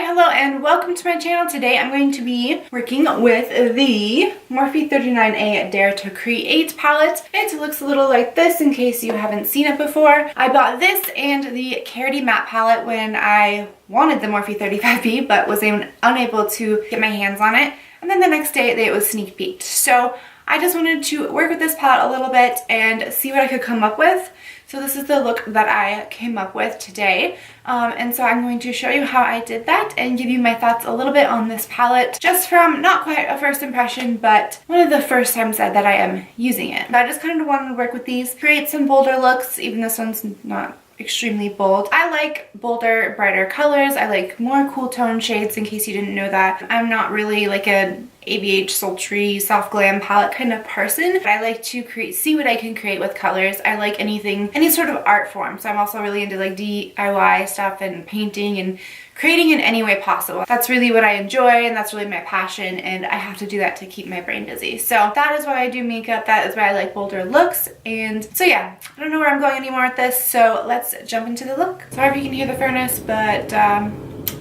Hi, hello, and welcome to my channel. Today I'm going to be working with the Morphe 39A Dare to Create palette. It looks a little like this in case you haven't seen it before. I bought this and the Karity Matte palette when I wanted the Morphe 35B but was unable to get my hands on it. And then the next day it was sneak peeked. So I just wanted to work with this palette a little bit and see what I could come up with. So this is the look that I came up with today. And so I'm going to show you how I did that and give you my thoughts a little bit on this palette, just from not quite a first impression, but one of the first times that I am using it. I just kind of wanted to work with these, create some bolder looks, even this one's not extremely bold. I like bolder, brighter colors. I like more cool tone shades, in case you didn't know that. I'm not really like a ABH sultry soft glam palette kind of person, but I like to see what I can create with colors. I like any sort of art form, so I'm also really into like DIY stuff and painting and creating in any way possible. That's really what I enjoy, and that's really my passion, and I have to do that to keep my brain busy. So that is why I do makeup. That is why I like bolder looks. And so yeah, I don't know where I'm going anymore with this, so let's jump into the look. Sorry if you can hear the furnace, but I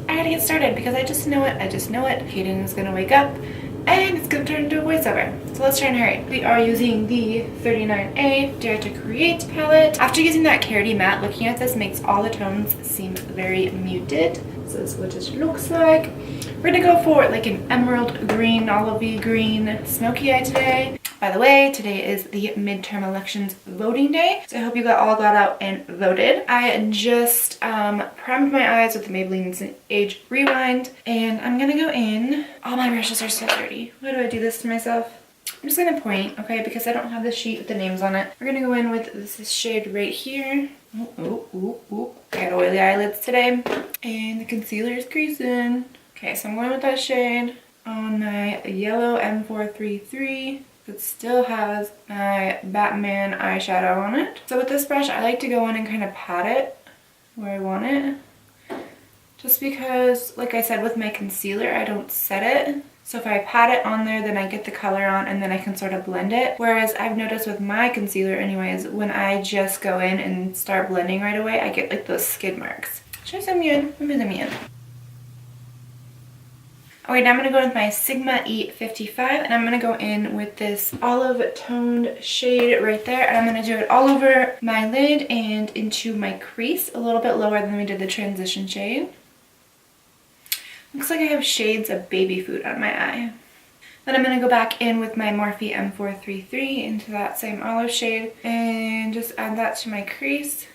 gotta get started because I just know it. Kaden is gonna wake up and it's gonna turn into a voiceover. So let's try and hurry. We are using the 39A Dare to Create palette. After using that Karity Matte, looking at this makes all the tones seem very muted. So this is what it looks like. We're gonna go for like an emerald green, olivey green, smoky eye today. By the way, today is the midterm elections voting day, so I hope you all got out and voted. I just primed my eyes with the Maybelline Instant Age Rewind, and I'm gonna go in. All my brushes are so dirty. Why do I do this to myself? I'm just gonna point, okay, because I don't have the sheet with the names on it. We're gonna go in with this shade right here. I got oily eyelids today, and the concealer is creasing. Okay, so I'm going with that shade on my yellow M433. It still has my Batman eyeshadow on it. So with this brush, I like to go in and kind of pat it where I want it. Just because, like I said, with my concealer, I don't set it. So if I pat it on there, then I get the color on and then I can sort of blend it. Whereas I've noticed with my concealer anyways, when I just go in and start blending right away, I get like those skid marks. Okay, now I'm going to go with my Sigma E55, and I'm going to go in with this olive toned shade right there, and I'm going to do it all over my lid and into my crease, a little bit lower than we did the transition shade. Looks like I have shades of baby food on my eye. Then I'm going to go back in with my Morphe M433 into that same olive shade and just add that to my crease.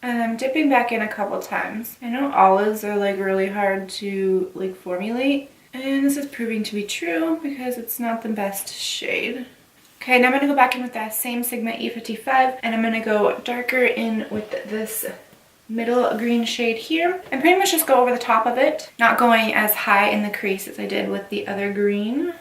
And I'm dipping back in a couple times. I know olives are like really hard to like formulate, and this is proving to be true because it's not the best shade. Okay, now I'm going to go back in with that same Sigma E55, and I'm going to go darker in with this middle green shade here and pretty much just go over the top of it, not going as high in the crease as I did with the other green.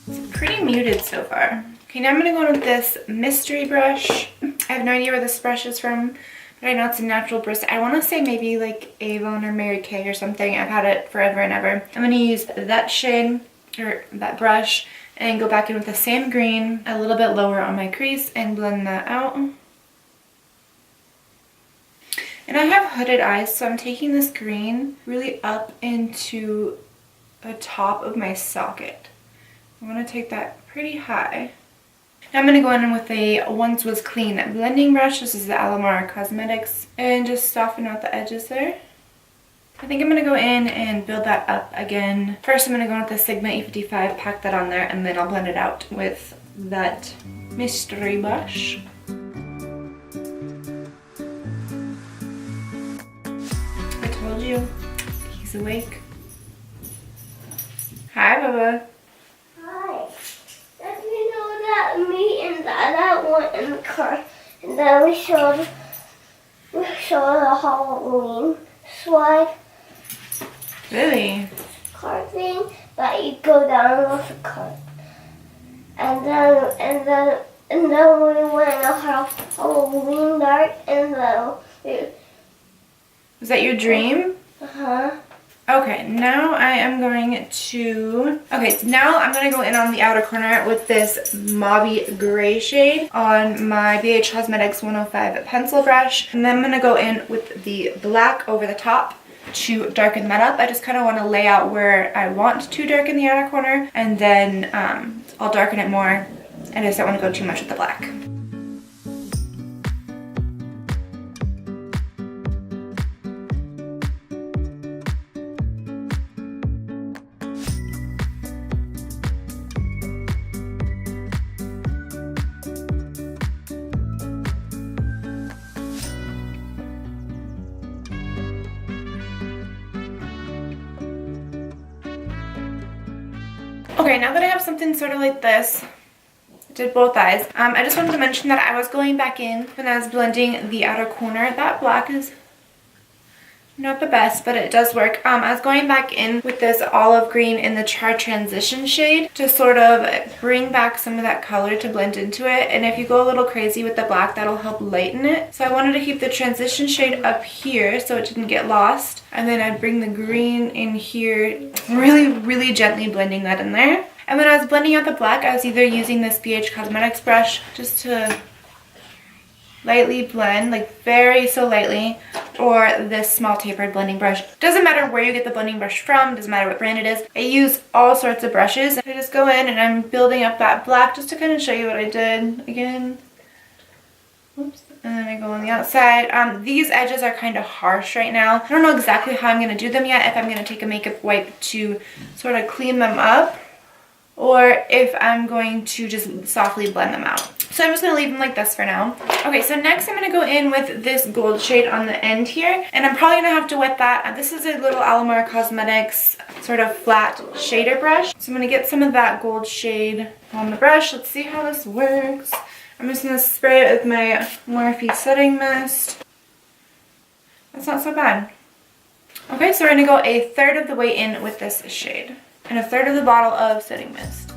It's pretty muted so far. Okay, now I'm going to go in with this mystery brush. I have no idea where this brush is from, but I know it's a natural brush. I want to say maybe like Avon or Mary Kay or something. I've had it forever and ever. I'm going to use that shade, or that brush, and go back in with the same green, a little bit lower on my crease, and blend that out. And I have hooded eyes, so I'm taking this green really up into the top of my socket. I want to take that pretty high. Now I'm going to go in with a Once Was Clean blending brush. This is the Alamar Cosmetics, and just soften out the edges there. I think I'm going to go in and build that up again. First I'm going to go in with the Sigma E55, pack that on there, and then I'll blend it out with that mystery brush. I told you, he's awake. Hi, Bubba. Me and Dad went in the car, and then we showed the Halloween swag. Really? Car thing that you go down with the car, and then we went in a Halloween dark, and then Was that your dream? Uh-huh. Okay, now I am going to, so now I'm going to go in on the outer corner with this mauve gray shade on my BH Cosmetics 105 pencil brush. And then I'm going to go in with the black over the top to darken that up. I just kind of want to lay out where I want to darken the outer corner, and then I'll darken it more. I just don't want to go too much with the black. Okay, now that I have something sort of like this, I did both eyes. I just wanted to mention that I was going back in when I was blending the outer corner. That black is not the best, but it does work. I was going back in with this olive green in the Char Transition shade to sort of bring back some of that color to blend into it. And if you go a little crazy with the black, that'll help lighten it. So I wanted to keep the transition shade up here so it didn't get lost. And then I'd bring the green in here, really gently blending that in there. And when I was blending out the black, I was either using this BH Cosmetics brush just to lightly blend, like very so lightly, or this small tapered blending brush. Doesn't matter where you get the blending brush from, doesn't matter what brand it is. I use all sorts of brushes. I just go in and I'm building up that black just to kind of show you what I did again. Oops. And then I go on the outside. These edges are kind of harsh right now. I don't know exactly how I'm going to do them yet, if I'm going to take a makeup wipe to sort of clean them up, or if I'm going to just softly blend them out. So I'm just going to leave them like this for now. Okay, so next I'm going to go in with this gold shade on the end here. And I'm probably going to have to wet that. This is a little Alamar Cosmetics sort of flat shader brush. So I'm going to get some of that gold shade on the brush. Let's see how this works. I'm just going to spray it with my Morphe setting mist. That's not so bad. Okay, so we're going to go a third of the way in with this shade. And a third of the bottle of setting mist.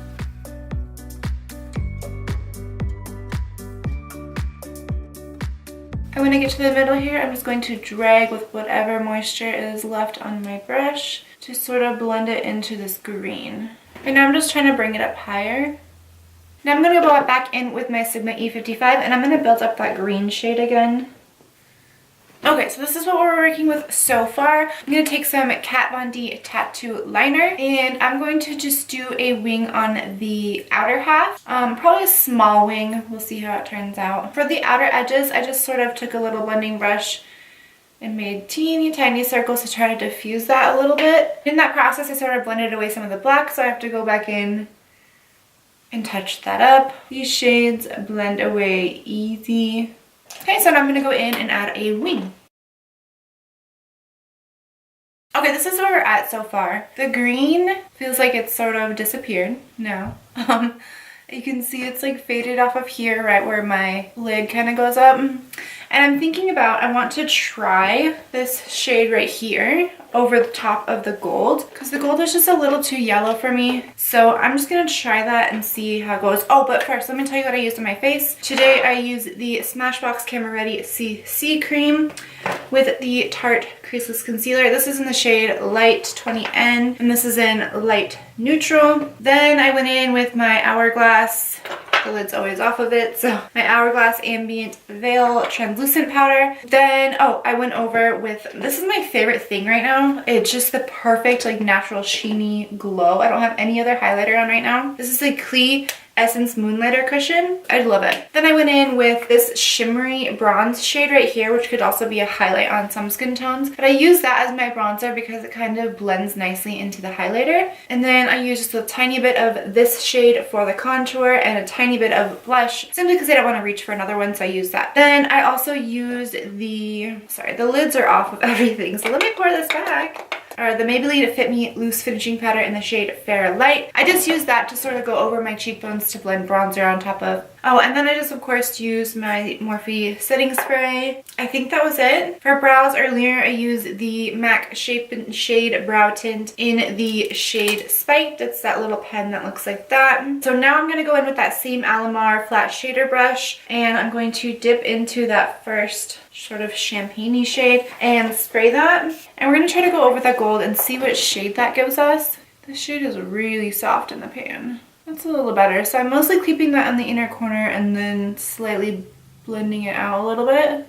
And when I get to the middle here, I'm just going to drag with whatever moisture is left on my brush to sort of blend it into this green. And now I'm just trying to bring it up higher. Now I'm going to go back in with my Sigma E55 and I'm going to build up that green shade again. Okay, so this is what we're working with so far. I'm going to take some Kat Von D Tattoo Liner and I'm going to just do a wing on the outer half. Probably a small wing. We'll see how it turns out. For the outer edges, I just sort of took a little blending brush and made teeny tiny circles to try to diffuse that a little bit. In that process, I sort of blended away some of the black, so I have to go back in and touch that up. These shades blend away easy. Okay, so now I'm going to go in and add a wing. Okay, this is where we're at so far. The green feels like it's sort of disappeared now. You can see it's like faded off of here, right where my lid kind of goes up. And I'm thinking about, I want to try this shade right here over the top of the gold, because the gold is just a little too yellow for me. So I'm just going to try that and see how it goes. Oh, but first, let me tell you what I used on my face. Today I used the Smashbox Camera Ready CC Cream with the Tarte Creaseless Concealer. This is in the shade Light 20N, and this is in Light Neutral. Then I went in with my Hourglass, the lid's always off of it, so my Hourglass Ambient Veil Translucent Powder. Then, oh, I went over with, this is my favorite thing right now. It's just the perfect, like, natural sheeny glow. I don't have any other highlighter on right now. This is a Klee Essence Moonlighter Cushion. I love it. Then I went in with this shimmery bronze shade right here, which could also be a highlight on some skin tones. But I use that as my bronzer because it kind of blends nicely into the highlighter. And then I used just a tiny bit of this shade for the contour and a tiny bit of blush, simply because I don't want to reach for another one, so I used that. Then I also used the lids are off of everything, so let me pour this back. The Maybelline Fit Me Loose Finishing Powder in the shade Fair Light. I just used that to sort of go over my cheekbones to blend bronzer on top of Oh, and then I just of course used my Morphe setting spray. I think that was it. For brows earlier, I used the MAC Shape and Shade Brow Tint in the shade Spiked. It's that little pen that looks like that. So now I'm going to go in with that same Alamar flat shader brush, and I'm going to dip into that first sort of champagne-y shade and spray that. And we're going to try to go over that gold and see what shade that gives us. This shade is really soft in the pan. That's a little better. So I'm mostly keeping that on the inner corner and then slightly blending it out a little bit.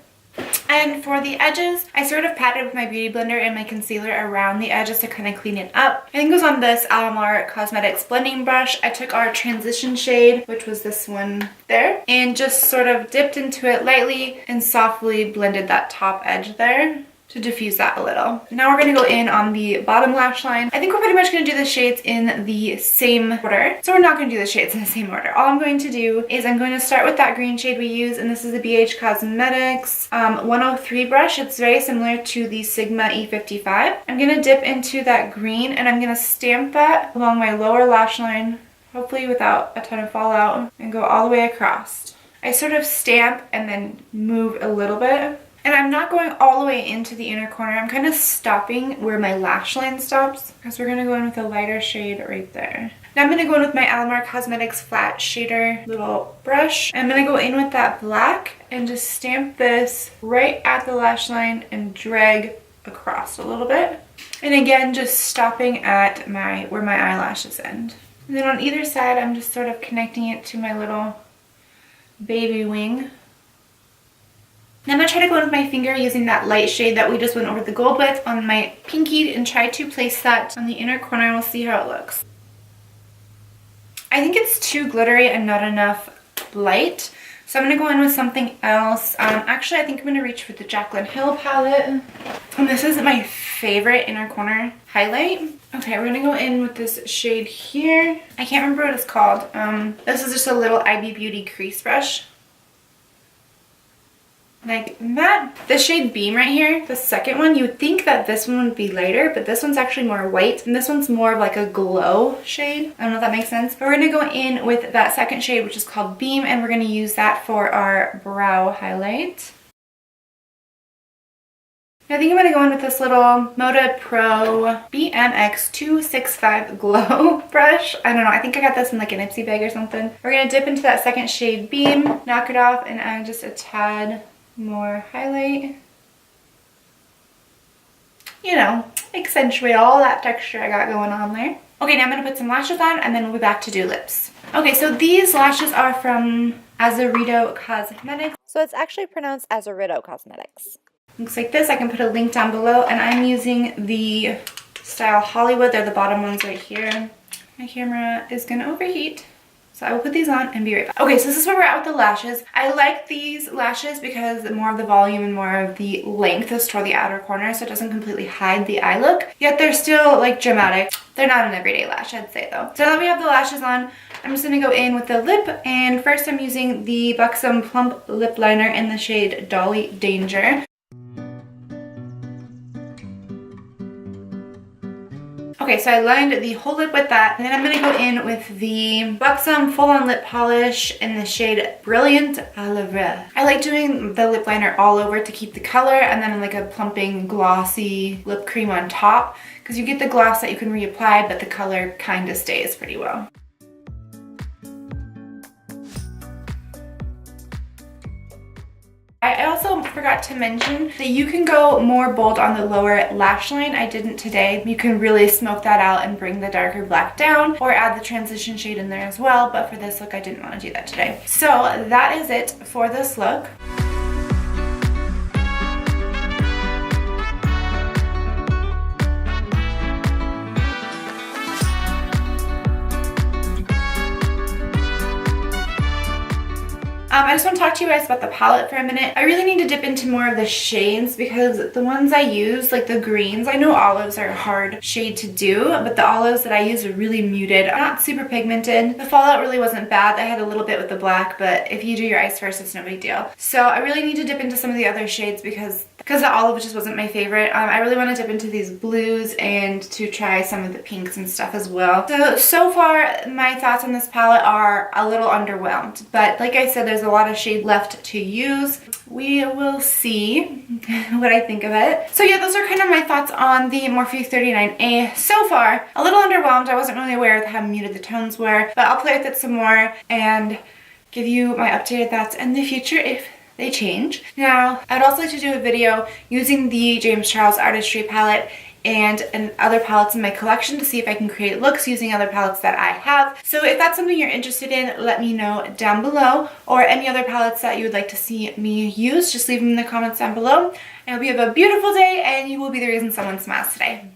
And for the edges, I sort of patted with my beauty blender and my concealer around the edges to kind of clean it up. I think it was on this Alamar Cosmetics blending brush. I took our transition shade, which was this one there, and just sort of dipped into it lightly and softly blended that top edge there to diffuse that a little. Now we're going to go in on the bottom lash line. I think we're pretty much going to do the shades in the same order. So we're not going to do the shades in the same order. All I'm going to do is I'm going to start with that green shade we use, and this is the BH Cosmetics 103 brush. It's very similar to the Sigma E55. I'm going to dip into that green and I'm going to stamp that along my lower lash line, hopefully without a ton of fallout, and go all the way across. I sort of stamp and then move a little bit. And I'm not going all the way into the inner corner. I'm kind of stopping where my lash line stops, because we're going to go in with a lighter shade right there. Now I'm going to go in with my Alamar Cosmetics flat shader little brush. I'm going to go in with that black and just stamp this right at the lash line and drag across a little bit. And again, just stopping at where my eyelashes end. And then on either side, I'm just sort of connecting it to my little baby wing. Now I'm going to try to go in with my finger using that light shade that we just went over the gold with on my pinky and try to place that on the inner corner, and we'll see how it looks. I think it's too glittery and not enough light, so I'm going to go in with something else. Actually, I think I'm going to reach for the Jaclyn Hill palette. And this is my favorite inner corner highlight. Okay, we're going to go in with this shade here. I can't remember what it's called. This is just a little IB Beauty crease brush. Like that. This shade Beam right here, the second one, you would think that this one would be lighter, but this one's actually more white, and this one's more of like a glow shade. I don't know if that makes sense. But we're going to go in with that second shade, which is called Beam, and we're going to use that for our brow highlight. I think I'm going to go in with this little Moda Pro BMX 265 Glow brush. I don't know, I think I got this in like an Ipsy bag or something. We're going to dip into that second shade Beam, knock it off, and add just a tad more highlight. You know, accentuate all that texture I got going on there. Okay, now I'm going to put some lashes on and then we'll be back to do lips. Okay, so these lashes are from Azarito Cosmetics. So it's actually pronounced Azarito Cosmetics. Looks like this. I can put a link down below, and I'm using the style Hollywood. They're the bottom ones right here. My camera is going to overheat. So I will put these on and be right back. Okay, so this is where we're at with the lashes. I like these lashes because more of the volume and more of the length is toward the outer corner, so it doesn't completely hide the eye look. Yet they're still like dramatic. They're not an everyday lash, I'd say though. So now that we have the lashes on, I'm just going to go in with the lip, and first I'm using the Buxom Plump Lip Liner in the shade Dolly Danger. Okay, so I lined the whole lip with that, and then I'm going to go in with the Buxom Full On Lip Polish in the shade Brilliant à la Vraie. I like doing the lip liner all over to keep the color, and then like a plumping glossy lip cream on top, because you get the gloss that you can reapply, but the color kind of stays pretty well. I also forgot to mention that you can go more bold on the lower lash line. I didn't today. You can really smoke that out and bring the darker black down, or add the transition shade in there as well, but for this look I didn't want to do that today. So that is it for this look. I just want to talk to you guys about the palette for a minute. I really need to dip into more of the shades, because the ones I use, like the greens, I know olives are a hard shade to do, but the olives that I use are really muted, not super pigmented. The fallout really wasn't bad. I had a little bit with the black, but if you do your eyes first, it's no big deal. So I really need to dip into some of the other shades because the because the olive just wasn't my favorite. I really want to dip into these blues and to try some of the pinks and stuff as well. So far my thoughts on this palette are a little underwhelmed, but like I said, there's a lot of shade left to use. We will see what I think of it. So yeah, those are kind of my thoughts on the Morphe 39A. So far, a little underwhelmed. I wasn't really aware of how muted the tones were, but I'll play with it some more and give you my updated thoughts in the future if they change. Now, I'd also like to do a video using the Charles Artistry palette and other palettes in my collection to see if I can create looks using other palettes that I have. So if that's something you're interested in, let me know down below, or any other palettes that you would like to see me use, just leave them in the comments down below. I hope you have a beautiful day and you will be the reason someone smiles today.